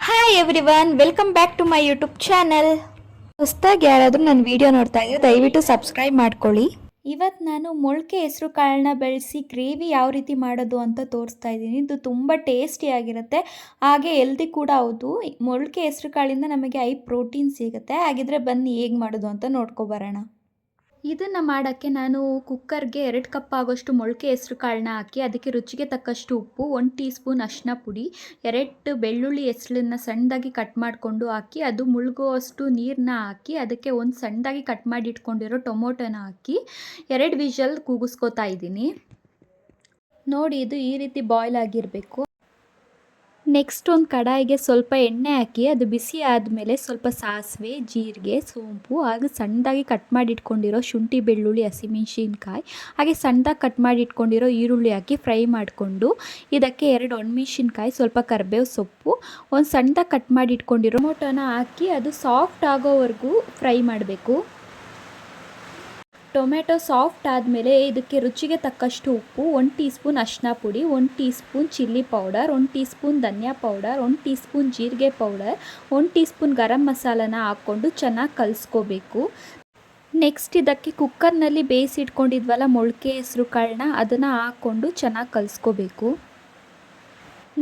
Hi everyone, welcome back to my YouTube channel. ಹೊಸದಾಗಿ ಯಾರಾದರೂ ನನ್ನ ವಿಡಿಯೋ ನೋಡ್ತಾ ಇದ್ರೆ ದಯವಿಟ್ಟು ಸಬ್ಸ್ಕ್ರೈಬ್ ಮಾಡ್ಕೊಳ್ಳಿ. ಇವತ್ತು ನಾನು ಮೊಳಕೆ ಹೆಸರು ಕಾಳನ್ನ ಬೆಳೆಸಿ ಗ್ರೇವಿ ಯಾವ ರೀತಿ ಮಾಡೋದು ಅಂತ ತೋರಿಸ್ತಾ ಇದ್ದೀನಿ. ಇದು ತುಂಬ ಟೇಸ್ಟಿಯಾಗಿರುತ್ತೆ, ಹಾಗೆ ಹೆಲ್ದಿ ಕೂಡ ಹೌದು. ಮೊಳಕೆ ಹೆಸರು ಕಾಳಿಂದ ನಮಗೆ ಪ್ರೋಟೀನ್ ಸಿಗುತ್ತೆ. ಹಾಗಿದ್ರೆ ಬನ್ನಿ ಹೇಗೆ ಮಾಡೋದು ಅಂತ ನೋಡ್ಕೊಬರೋಣ. ಇದನ್ನು ಮಾಡೋಕ್ಕೆ ನಾನು ಕುಕ್ಕರ್ಗೆ 2 ಕಪ್ ಆಗೋಷ್ಟು ಮೊಳಕೆ ಹೆಸರು ಕಾಳನ್ನ ಹಾಕಿ ಅದಕ್ಕೆ ರುಚಿಗೆ ತಕ್ಕಷ್ಟು ಉಪ್ಪು, 1 ಟೀ ಸ್ಪೂನ್ ಅರಿಶಿನ ಪುಡಿ, 2 ಬೆಳ್ಳುಳ್ಳಿ ಹೆಸಳನ್ನು ಸಣ್ಣದಾಗಿ ಕಟ್ ಮಾಡಿಕೊಂಡು ಹಾಕಿ ಅದು ಮುಳುಗುವಷ್ಟು ನೀರನ್ನ ಹಾಕಿ ಅದಕ್ಕೆ ಒಂದು ಸಣ್ಣದಾಗಿ ಕಟ್ ಮಾಡಿ ಇಟ್ಕೊಂಡಿರೋ ಟೊಮೊಟೊನ ಹಾಕಿ 2 ವಿಷಲ್ ಕೂಗಿಸ್ಕೊತಾ ಇದ್ದೀನಿ. ನೋಡಿ, ಇದು ಈ ರೀತಿ ಬಾಯ್ಲ್ ಆಗಿರಬೇಕು. ನೆಕ್ಸ್ಟ್ ಒಂದು ಕಡಾಯಿಗೆ ಸ್ವಲ್ಪ ಎಣ್ಣೆ ಹಾಕಿ ಅದು ಬಿಸಿ ಆದಮೇಲೆ ಸ್ವಲ್ಪ ಸಾಸಿವೆ, ಜೀರಿಗೆ, ಸೋಂಪು ಹಾಗೂ ಸಣ್ಣದಾಗಿ ಕಟ್ ಮಾಡಿ ಇಟ್ಕೊಂಡಿರೋ ಶುಂಠಿ, ಬೆಳ್ಳುಳ್ಳಿ, ಹಸಿಮೆಣಸಿನ್ಕಾಯಿ ಹಾಗೆ ಸಣ್ಣದಾಗಿ ಕಟ್ ಮಾಡಿ ಇಟ್ಕೊಂಡಿರೋ ಈರುಳ್ಳಿ ಹಾಕಿ ಫ್ರೈ ಮಾಡಿಕೊಂಡು ಇದಕ್ಕೆ 2 ಒಣಮೆಣಸಿನ್ಕಾಯಿ, ಸ್ವಲ್ಪ ಕರಿಬೇವು ಸೊಪ್ಪು, ಒಂದು ಸಣ್ಣದಾಗಿ ಕಟ್ ಮಾಡಿ ಇಟ್ಕೊಂಡಿರೋ ಟೊಮೊಟೊನ ಹಾಕಿ ಅದು ಸಾಫ್ಟ್ ಆಗೋವರೆಗೂ ಫ್ರೈ ಮಾಡಬೇಕು. ಟೊಮೆಟೊ ಸಾಫ್ಟ್ ಆದಮೇಲೆ ಇದಕ್ಕೆ ರುಚಿಗೆ ತಕ್ಕಷ್ಟು ಉಪ್ಪು, 1 ಟೀ ಸ್ಪೂನ್ ಅರಿಶಿನ ಪುಡಿ, 1 teaspoon chilli powder, 1 teaspoon ಧನಿಯಾ ಪೌಡರ್, 1 ಟೀ ಸ್ಪೂನ್ ಜೀರಿಗೆ ಪೌಡರ್, 1 ಟೀ ಸ್ಪೂನ್ ಗರಂ ಮಸಾಲನ ಹಾಕ್ಕೊಂಡು ಚೆನ್ನಾಗಿ ಕಲಿಸ್ಕೋಬೇಕು. ನೆಕ್ಸ್ಟ್ ಇದಕ್ಕೆ ಕುಕ್ಕರ್ನಲ್ಲಿ ಬೇಯಿಸಿಟ್ಕೊಂಡಿದ್ವಲ್ಲ ಮೊಳಕೆ ಹೆಸರು ಕಾಳನ್ನ ಅದನ್ನು ಹಾಕ್ಕೊಂಡು ಚೆನ್ನಾಗಿ ಕಲಿಸ್ಕೋಬೇಕು.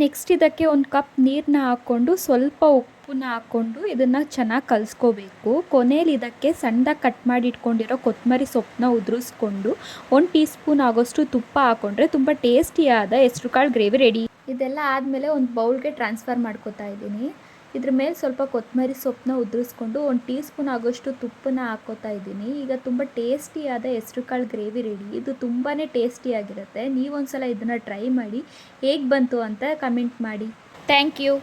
ನೆಕ್ಸ್ಟ್ ಇದಕ್ಕೆ 1 ಕಪ್ ನೀರನ್ನ ಹಾಕ್ಕೊಂಡು ಸ್ವಲ್ಪ ಉಪ್ಪನ್ನ ಹಾಕ್ಕೊಂಡು ಇದನ್ನು ಚೆನ್ನಾಗಿ ಕಲಿಸ್ಕೋಬೇಕು. ಕೊನೆಯಲ್ಲಿ ಇದಕ್ಕೆ ಸಣ್ಣದಾಗಿ ಕಟ್ ಮಾಡಿ ಇಟ್ಕೊಂಡಿರೋ ಕೊತ್ತಂಬರಿ ಸೊಪ್ಪನ್ನ ಉದುರಿಸ್ಕೊಂಡು 1 ಟೀ ಸ್ಪೂನ್ ಆಗೋಷ್ಟು ತುಪ್ಪ ಹಾಕ್ಕೊಂಡ್ರೆ ತುಂಬ ಟೇಸ್ಟಿಯಾದ ಹೆಸರುಕಾಳು ಗ್ರೇವಿ ರೆಡಿ. ಇದೆಲ್ಲ ಆದಮೇಲೆ ಒಂದು ಬೌಲ್ಗೆ ಟ್ರಾನ್ಸ್ಫರ್ ಮಾಡ್ಕೊತಾ ಇದ್ದೀನಿ. ಇದ್ರ ಮೇಲೆ ಸ್ವಲ್ಪ ಕೊತ್ತಂಬರಿ ಸೊಪ್ಪನ್ನ ಉದುರಿಸ್ಕೊಂಡು 1 ಟೀ ಸ್ಪೂನ್ ಆಗೋಷ್ಟು ತುಪ್ಪನ ಹಾಕ್ಕೋತಾ ಇದ್ದೀನಿ. ಈಗ ತುಂಬ ಟೇಸ್ಟಿಯಾದ ಹೆಸರುಕಾಳು ಗ್ರೇವಿ ರೆಡಿ. ಇದು ತುಂಬಾ ಟೇಸ್ಟಿಯಾಗಿರುತ್ತೆ. ನೀವೊಂದ್ಸಲ ಇದನ್ನು ಟ್ರೈ ಮಾಡಿ, ಹೇಗೆ ಬಂತು ಅಂತ ಕಮೆಂಟ್ ಮಾಡಿ. Thank you.